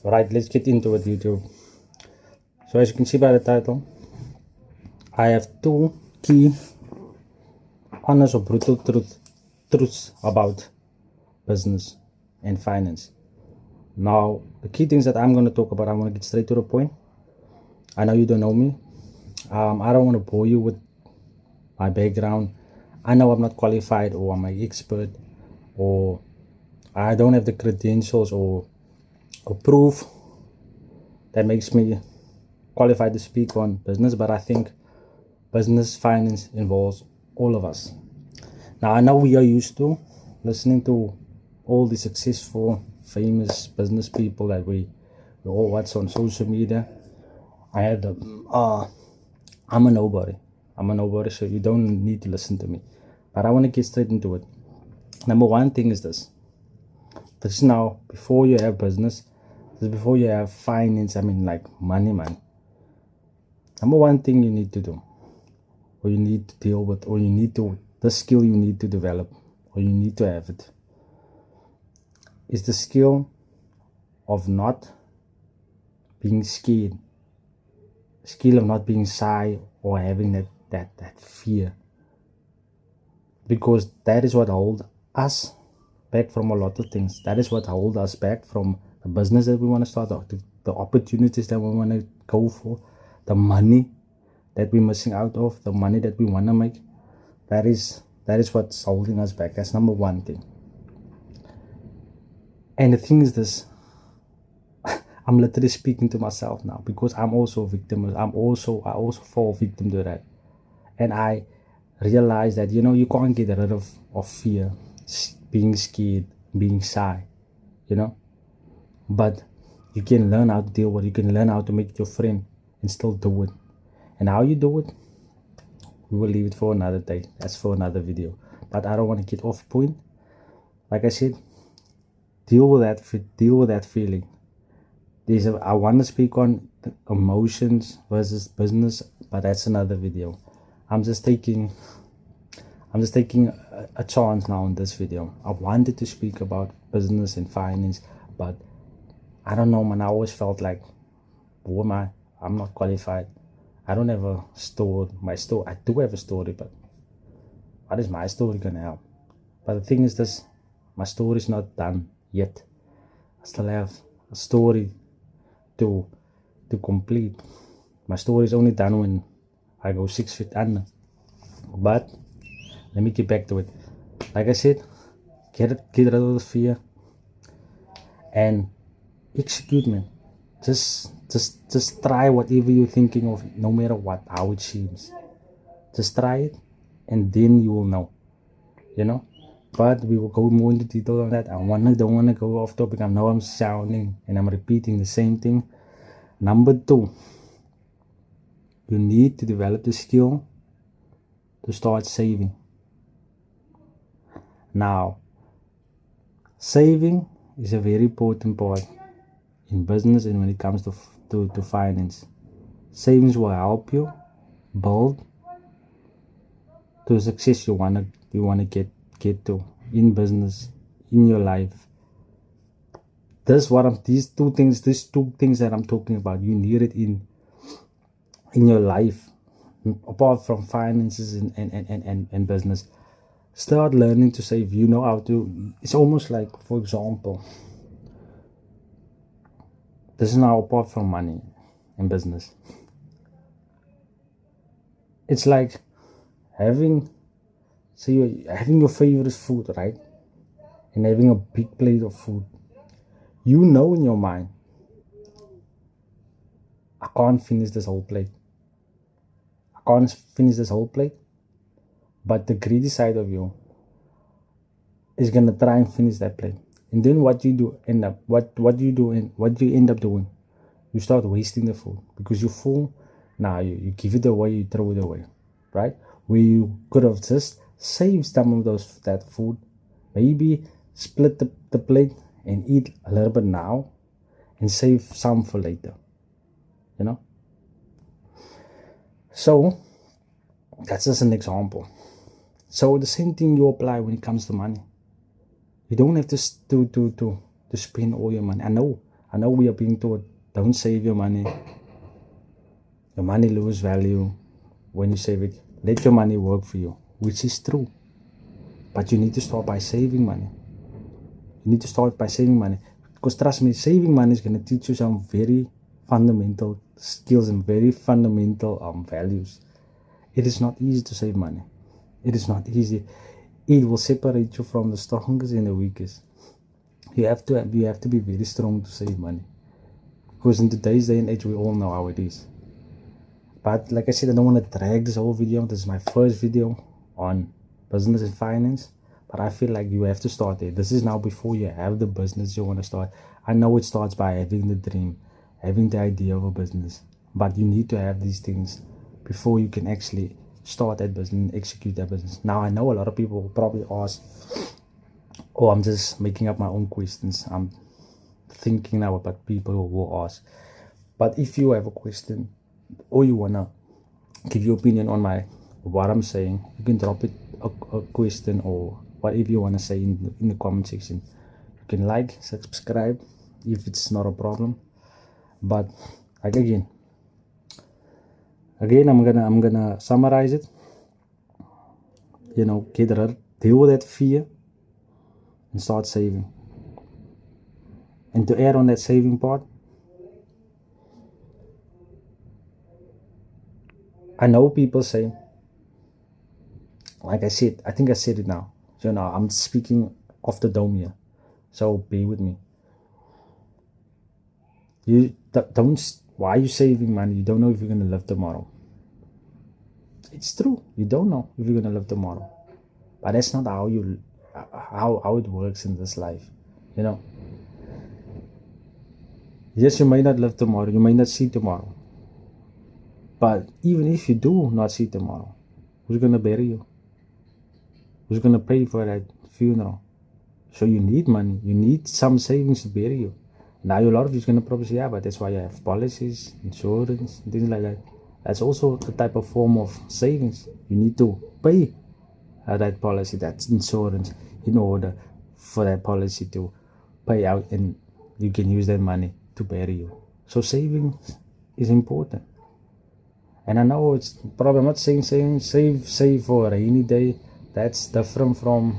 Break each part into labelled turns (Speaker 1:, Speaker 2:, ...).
Speaker 1: Right, let's get into it, YouTube. So as you can see by the title, I have two key honest or brutal truths about business and finance. Now, the key things that I'm going to talk about, I'm going to get straight to the point. I know you don't know me. I don't want to bore you with my background. I know I'm not qualified or I'm an expert or I don't have the credentials or proof that makes me qualified to speak on business, but I think business finance involves all of us. Now, I know we are used to listening to all the successful, famous business people that we all watch on social media. I'm a nobody. So you don't need to listen to me. But I want to get straight into it. Number one thing is this. This is now before you have business. This is before you have finance. I mean, like money. Number one thing you need to do, or you need to deal with, or the skill you need to develop, or you need to have it, is the skill of not being scared, skill of not being shy or having that fear, because that is what holds us back from a lot of things. That is what holds us back from the business that we want to start, the opportunities that we want to go for, the money that we're missing out of, the money that we want to make. That is what's holding us back. That's number one thing. And the thing is this, I'm literally speaking to myself now because I'm also a victim. I also fall victim to that. And I realize that, you can't get rid of fear, being scared, being shy, but you can learn how to deal with it. You can learn how to make it your friend and still do it. And how you do it, we will leave it for another day. That's for another video. But I don't want to get off point. Like I said, deal with that feeling. I want to speak on emotions versus business, but that's another video. I'm just taking a chance now in this video. I wanted to speak about business and finance, but I don't know, man. I always felt like, who am I? I'm not qualified. I don't have a story. I do have a story, but what is my story gonna help? But the thing is this, my story is not done yet. I still have a story to complete. My story is only done when I go 6 feet under. But let me get back to it. Like I said, get rid of the fear and execute, man. Just try whatever you're thinking of, no matter how it seems. Just try it, and then you will know. But we will go more into detail on that. Don't want to go off topic. I know I'm sounding and I'm repeating the same thing. Number two, you need to develop the skill to start saving. Now, saving is a very important part in business and when it comes to finance. Savings will help you build to the success you wanna get to in business, in your life. These two things that I'm talking about, you need it in your life, apart from finances and business. Start learning to save. You know how to. It's almost like, for example, this is now apart from money and business. It's like having your favorite food, right? And having a big plate of food. You know in your mind, I can't finish this whole plate. But the greedy side of you is gonna try and finish that plate. And then what you end up doing, you start wasting the food because you're full. Now you give it away, you throw it away, right? Where you could have just saved some of that food, maybe split the plate and eat a little bit now and save some for later, So that's just an example. So the same thing you apply when it comes to money. You don't have to spend all your money. I know I know we are being taught, don't save your money. Your money loses value when you save it. Let your money work for you, which is true. But you need to start by saving money. You need to start by saving money. Because trust me, saving money is going to teach you some very fundamental skills and very fundamental values. It is not easy to save money. It is not easy. It will separate you from the strongest and the weakest. You have to be very strong to save money. Because in today's day and age, we all know how it is. But like I said, I don't want to drag this whole video. This is my first video on business and finance. But I feel like you have to start there. This is now before you have the business you want to start. I know it starts by having the dream, having the idea of a business. But you need to have these things before you can actually start that business and execute that business. Now, I know a lot of people will probably ask, oh, I'm just making up my own questions. I'm thinking now about people will ask. But if you have a question or you want to give your opinion on what I'm saying, you can drop it a question or whatever you want to say in the comment section. You can like, subscribe if it's not a problem. But like again, I'm gonna summarize it. Deal with that fear and start saving. And to add on that saving part, I know people say, like I said, I think I said it now. So now I'm speaking off the dome here. So be with me. You don't. Why are you saving money? You don't know if you're gonna live tomorrow. It's true. You don't know if you're gonna live tomorrow, but that's not how it works in this life. Yes, you may not live tomorrow. You may not see tomorrow. But even if you do not see tomorrow, who's gonna bury you? Who's gonna pay for that funeral? So you need money. You need some savings to bury you. Now a lot of you is gonna probably say, yeah, but that's why you have policies, insurance, and things like that. That's also a type of form of savings. You need to pay that policy, that insurance, in order for that policy to pay out, and you can use that money to bury you. So savings is important. And I know it's probably, I'm not saying save for a rainy day. That's different from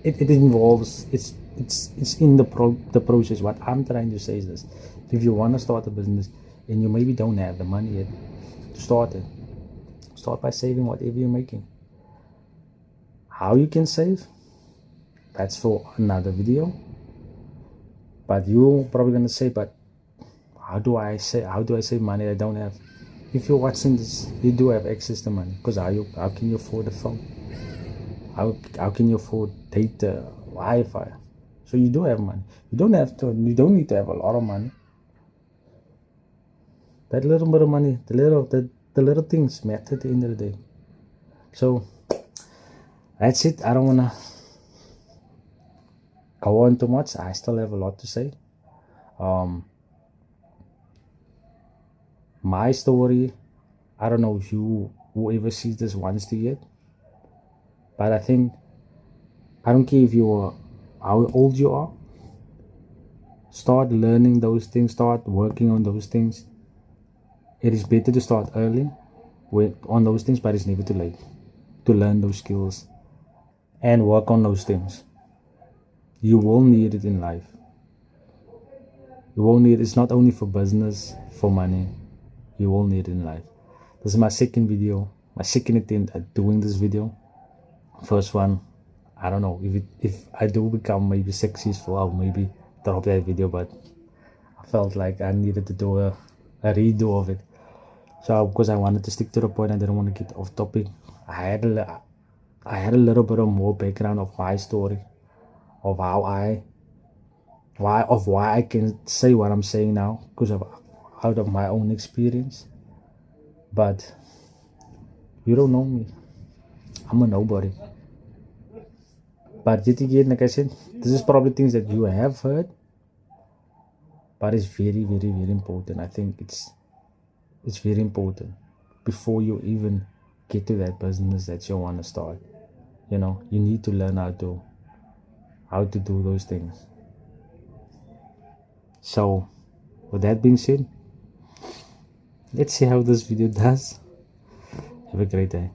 Speaker 1: it involves it's in the process. What I'm trying to say is this: if you want to start a business and you maybe don't have the money yet to start it, start by saving whatever you're making. How you can save, that's for another video. But you're probably gonna say, but how do I save money I don't have? If you're watching this, you do have access to money, because how can you afford a phone? How can you afford data, Wi-Fi? So you do have money. You don't need to have a lot of money. That little bit of money, the little things matter at the end of the day. So that's it. I don't wanna go on too much. I still have a lot to say. My story, I don't know if whoever sees this wants to yet, but I think, I don't care how old you are, start learning those things, start working on those things. It is better to start early on those things, but it's never too late to learn those skills and work on those things. You will need it in life. You will need it's not only for business, for money. You will need it in life. This is my second video, my second attempt at doing this video. First one, I don't know if I do become maybe successful, I'll maybe drop that video, but I felt like I needed to do a redo of it. So because I wanted to stick to the point, I didn't want to get off topic. I had a little bit of more background of my story, of why I can say what I'm saying now, because out of my own experience. But you don't know me. I'm a nobody. But yet again, like I said, this is probably things that you have heard, but it's very, very, very important. I think it's very important before you even get to that business that you want to start. You need to learn how to do those things. So with that being said, let's see how this video does. Have a great day.